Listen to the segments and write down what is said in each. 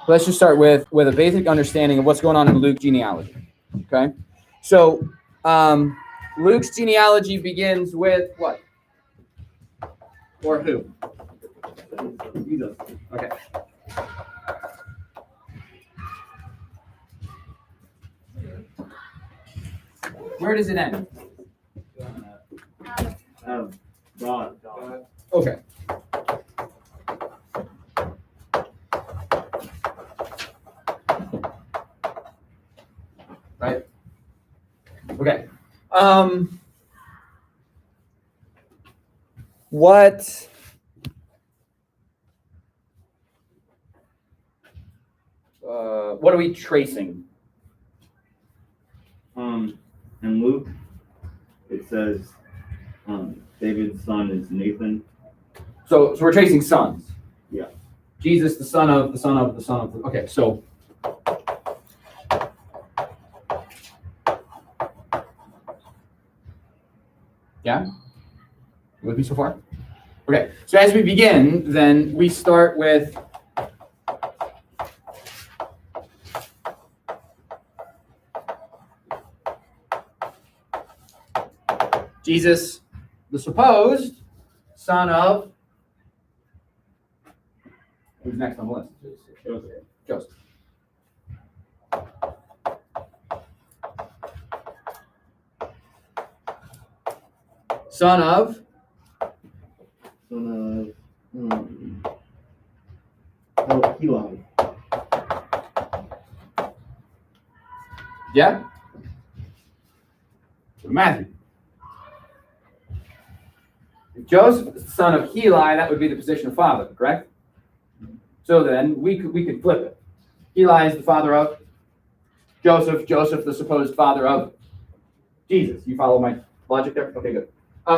let's just start with a basic understanding of what's going on in Luke's genealogy. Okay, so Luke's genealogy begins with what? Or who? Jesus. Okay. Where does it end? God. Okay. Right? Okay. What are we tracing? In Luke, it says David's son is Nathan. So we're tracing sons. Yeah. Jesus, the son of. Okay, so yeah, you with me so far? Okay, so as we begin, then we start with Jesus, the supposed son of. Who's next on the list? Joseph. Son of Eli. Yeah? Matthew. If Joseph is the son of Heli, that would be the position of father, correct? So then we could flip it. Heli is the father of Joseph, Joseph the supposed father of Jesus. You follow my logic there? Okay, good.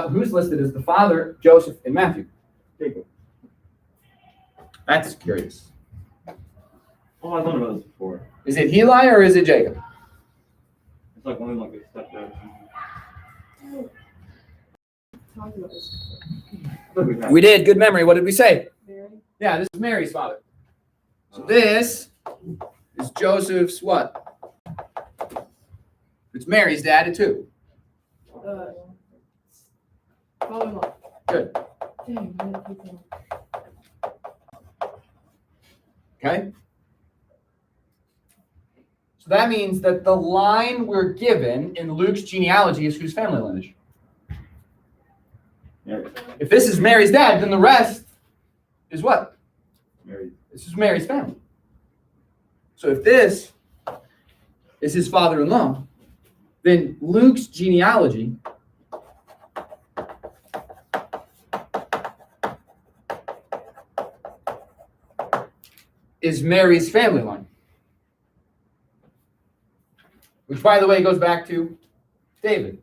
Who's listed as the father, Joseph, and Matthew? Jacob. That's curious. Oh, I thought about this before. Is it Heli or is it Jacob? It's like only like a step down. We did. Good memory. What did we say? Mary. Yeah, this is Mary's father. So this is Joseph's what? It's Mary's dad too. Father-in-law. Good. Dang, I didn't keep them. Okay. So that means that the line we're given in Luke's genealogy is whose family lineage? Mary. If this is Mary's dad, then the rest is what? Mary. This is Mary's family. So if this is his father-in-law, then Luke's genealogy is Mary's family line. Which, by the way, goes back to David.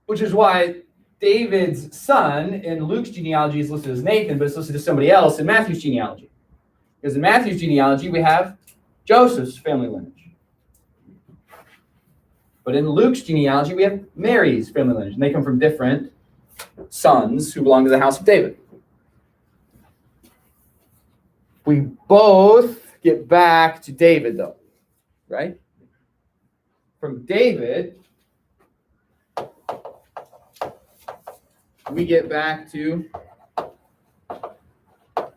Which is why David's son in Luke's genealogy is listed as Nathan, but it's listed as somebody else in Matthew's genealogy. Because in Matthew's genealogy, we have Joseph's family lineage. But in Luke's genealogy, we have Mary's family lineage. And they come from different sons who belong to the house of David. We both get back to David, though. Right? From David, we get back to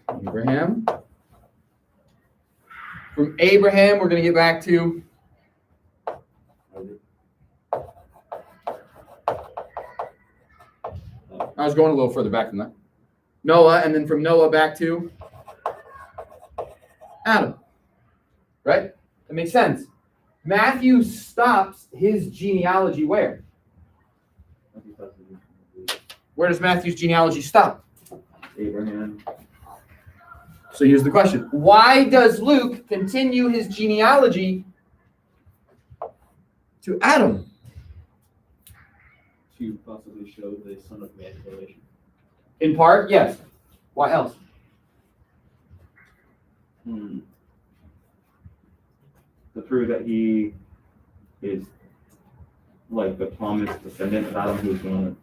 Abraham. From Abraham, we're going to get back to I was going a little further back than that. Noah, and then from Noah back to Adam. Right? That makes sense. Matthew stops his genealogy where? Where does Matthew's genealogy stop? Abraham. So here's the question. Why does Luke continue his genealogy to Adam? To possibly show the son of man relation. In part, yes. Why else? To prove that he is like the promised descendant of Adam who's going to.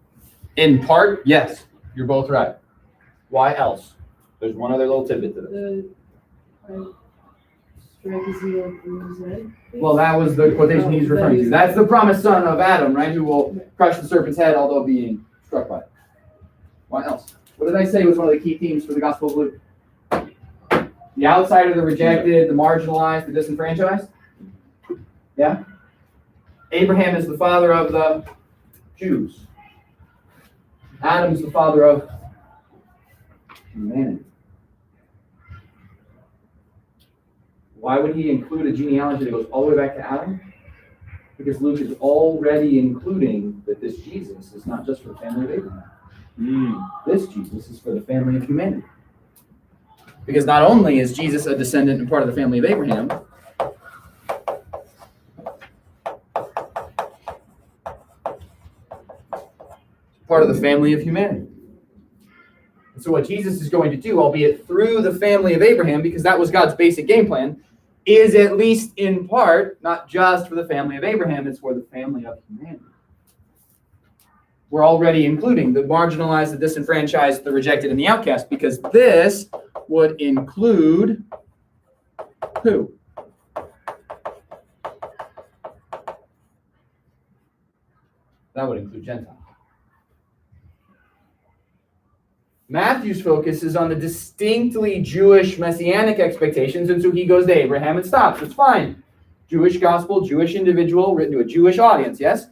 In part, yes. You're both right. Why else? There's one other little tidbit to this. Strike his heel through his head. Well, that was the quotation he's referring to. That's the promised son of Adam, right? Who will crush the serpent's head, although being struck by it. What else? What did I say was one of the key themes for the Gospel of Luke? The outsider, the rejected, the marginalized, the disenfranchised? Yeah? Abraham is the father of the Jews. Adam's the father of humanity. Why would he include a genealogy that goes all the way back to Adam? Because Luke is already including that this Jesus is not just for the family of Abraham. This Jesus is for the family of humanity. Because not only is Jesus a descendant and part of the family of Abraham, part of the family of humanity. And so what Jesus is going to do, albeit through the family of Abraham, because that was God's basic game plan, is at least in part, not just for the family of Abraham, it's for the family of humanity. We're already including the marginalized, the disenfranchised, the rejected, and the outcast, because this would include who? That would include Gentiles. Matthew's focus is on the distinctly Jewish messianic expectations, and so he goes to Abraham and stops. It's fine. Jewish gospel, Jewish individual, written to a Jewish audience, yes?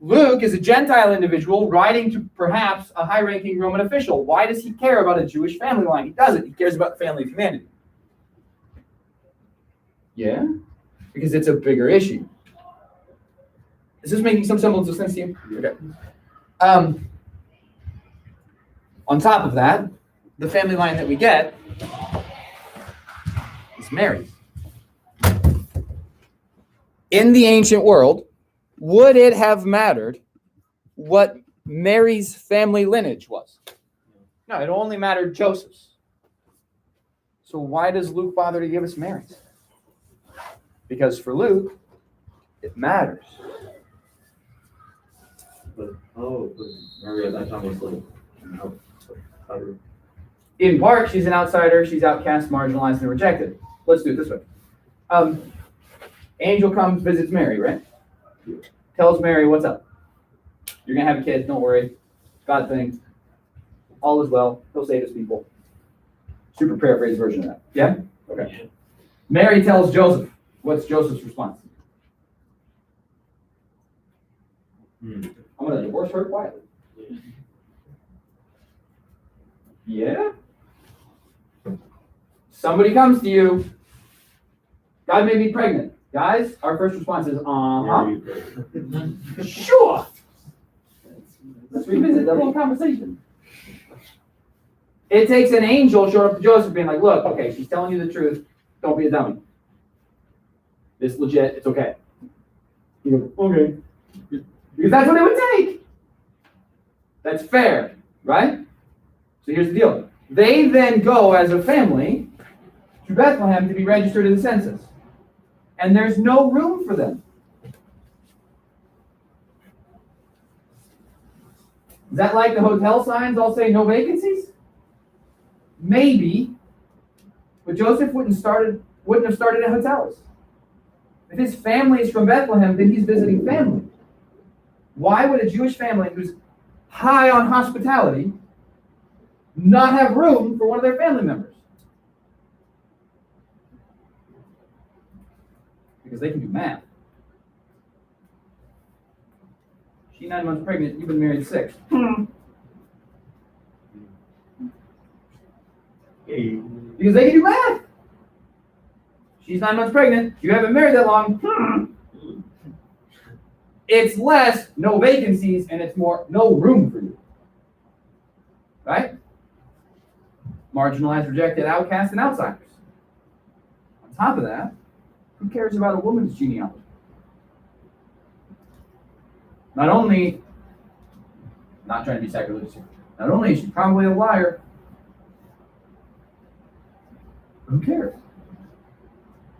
Luke is a Gentile individual writing to perhaps a high-ranking Roman official. Why does he care about a Jewish family line? He doesn't. He cares about the family of humanity. Yeah? Because it's a bigger issue. Is this making some semblance of sense to you? Okay. On top of that, the family line that we get is Mary's. In the ancient world, would it have mattered what Mary's family lineage was? No, it only mattered Joseph's. So why does Luke bother to give us Mary's? Because for Luke, it matters. But Mary at that time was like an outsider. In part, she's an outsider. She's outcast, marginalized, and rejected. Let's do it this way. Angel comes, visits Mary, right? Tells Mary, what's up? You're going to have a kid. Don't worry. God thing. All is well. He'll save his people. Super paraphrased version of that. Yeah? Okay. Mary tells Joseph. What's Joseph's response? I'm going to divorce her quietly. Yeah? Somebody comes to you. God made me pregnant. Guys, our first response is, sure. Let's revisit the whole conversation. It takes an angel showing up to Joseph being like, look, okay, she's telling you the truth. Don't be a dummy. This legit, it's okay. You go, okay. Because that's what it would take. That's fair, right? So here's the deal. They then go as a family to Bethlehem to be registered in the census. And there's no room for them. Is that like the hotel signs all say no vacancies? Maybe. But Joseph wouldn't have started at hotels. If his family is from Bethlehem, then he's visiting family. Why would a Jewish family who's high on hospitality not have room for one of their family members? Because they can do math. She's 9 months pregnant, you've been married 6. Because they can do math. She's 9 months pregnant, you haven't married that long. It's less, no vacancies, and it's more, no room for you. Right? Marginalized, rejected, outcast, and outsiders. On top of that, who cares about a woman's genealogy? Not only, not trying to be sacrilegious here, not only is she probably a liar, who cares?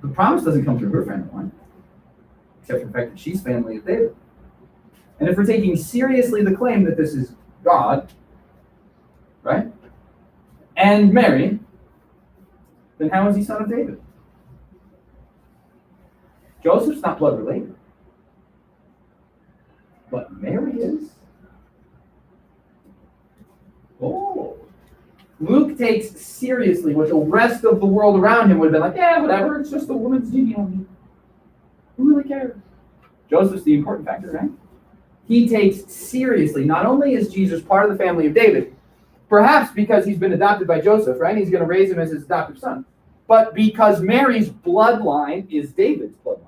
The promise doesn't come through her family line, except for the fact that she's family of David. And if we're taking seriously the claim that this is God, right, and Mary, then how is he son of David? Joseph's not blood related, but Mary is. Oh. Luke takes seriously what the rest of the world around him would have been like, yeah, whatever, it's just a woman's genealogy. Who really cares? Joseph's the important factor, right? He takes seriously, not only is Jesus part of the family of David, perhaps because he's been adopted by Joseph, right? He's going to raise him as his adoptive son, but because Mary's bloodline is David's bloodline.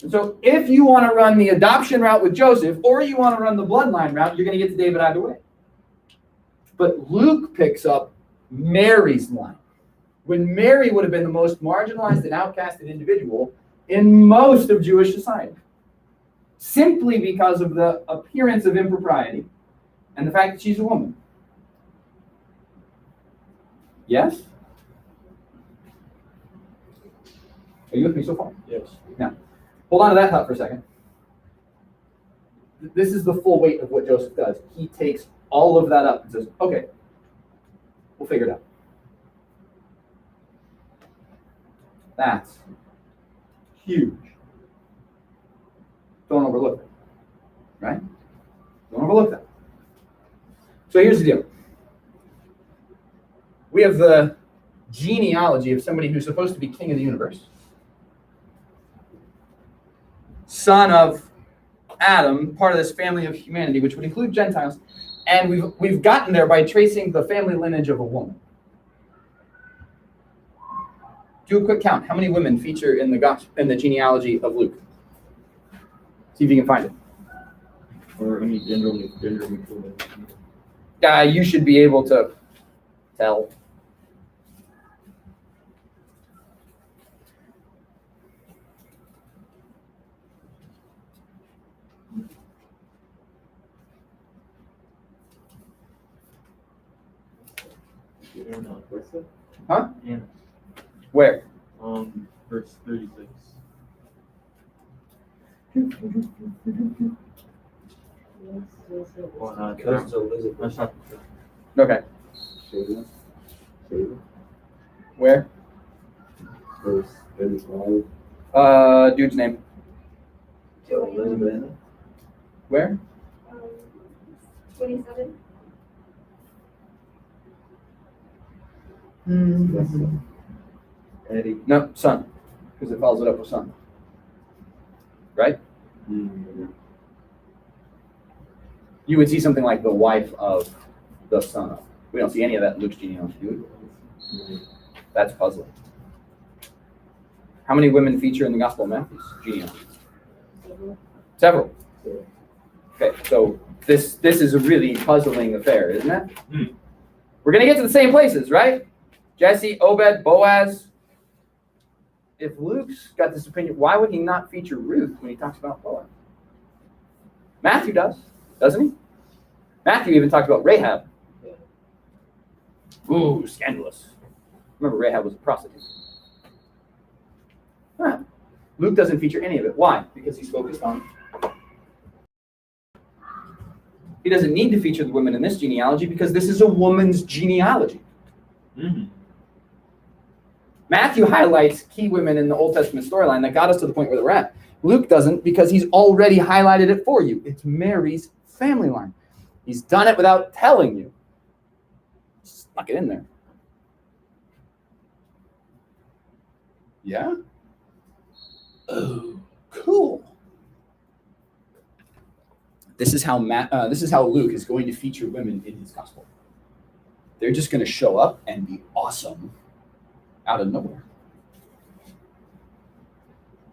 And so if you want to run the adoption route with Joseph, or you want to run the bloodline route, you're going to get to David either way. But Luke picks up Mary's line, when Mary would have been the most marginalized and outcasted individual in most of Jewish society, simply because of the appearance of impropriety and the fact that she's a woman. Yes? Are you with me so far? Yes. Now, hold on to that thought for a second. This is the full weight of what Joseph does. He takes all of that up and says, okay, we'll figure it out. That's huge. Don't overlook it, right? Don't overlook that. So here's the deal. We have the genealogy of somebody who's supposed to be king of the universe, son of Adam, part of this family of humanity, which would include Gentiles, and we've gotten there by tracing the family lineage of a woman. Do a quick count. How many women feature in the genealogy of Luke? See if you can find it. Or any gender neutral. You should be able to tell. Huh? Anna. Where? Verse 36. Well, Cousin's Elizabeth. that's not Okay. Shaven. Shaven. Where? Verse 35. Dude's name. Elizabeth. Where? 27. Eddie. No, son, because it follows it up with son. Right? You would see something like the wife of the son of. We don't see any of that in Luke's genealogy, do we? That's puzzling. How many women feature in the Gospel of Matthew's genealogy? Several. Okay, so this is a really puzzling affair, isn't it? We're going to get to the same places, right? Jesse, Obed, Boaz. If Luke's got this opinion, why would he not feature Ruth when he talks about Boaz? Matthew does, doesn't he? Matthew even talks about Rahab. Ooh, scandalous. Remember, Rahab was a prostitute. Huh. Luke doesn't feature any of it. Why? Because he's focused on. He doesn't need to feature the women in this genealogy because this is a woman's genealogy. Mm-hmm. Matthew highlights key women in the Old Testament storyline that got us to the point where we're at. Luke doesn't because he's already highlighted it for you. It's Mary's family line. He's done it without telling you. Snuck it in there. Yeah? Oh, cool. This is how Luke is going to feature women in his gospel. They're just going to show up and be awesome out of nowhere.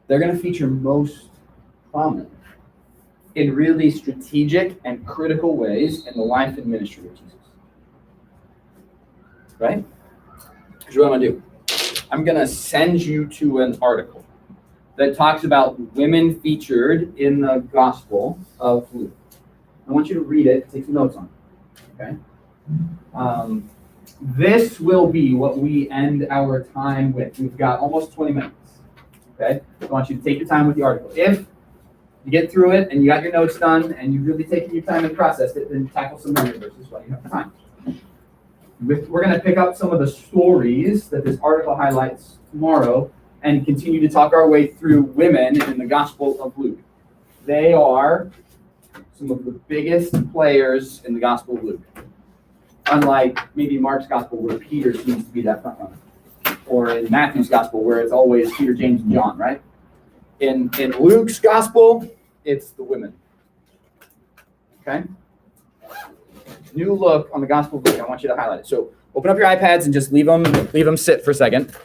They're going to feature most prominent in really strategic and critical ways in the life and ministry of Jesus. Right? Here's what I'm going to do. I'm going to send you to an article that talks about women featured in the Gospel of Luke. I want you to read it, take some notes on it. Okay? This will be what we end our time with. We've got almost 20 minutes. Okay? I want you to take your time with the article. If you get through it and you got your notes done and you've really taken your time and processed it, then tackle some memory verses while you have time. We're going to pick up some of the stories that this article highlights tomorrow and continue to talk our way through women in the Gospel of Luke. They are some of the biggest players in the Gospel of Luke. Unlike maybe Mark's Gospel, where Peter seems to be that front runner, or in Matthew's Gospel, where it's always Peter, James, and John, right? In Luke's Gospel, it's the women. Okay? New look on the Gospel of Luke. I want you to highlight it. So open up your iPads and just leave them sit for a second.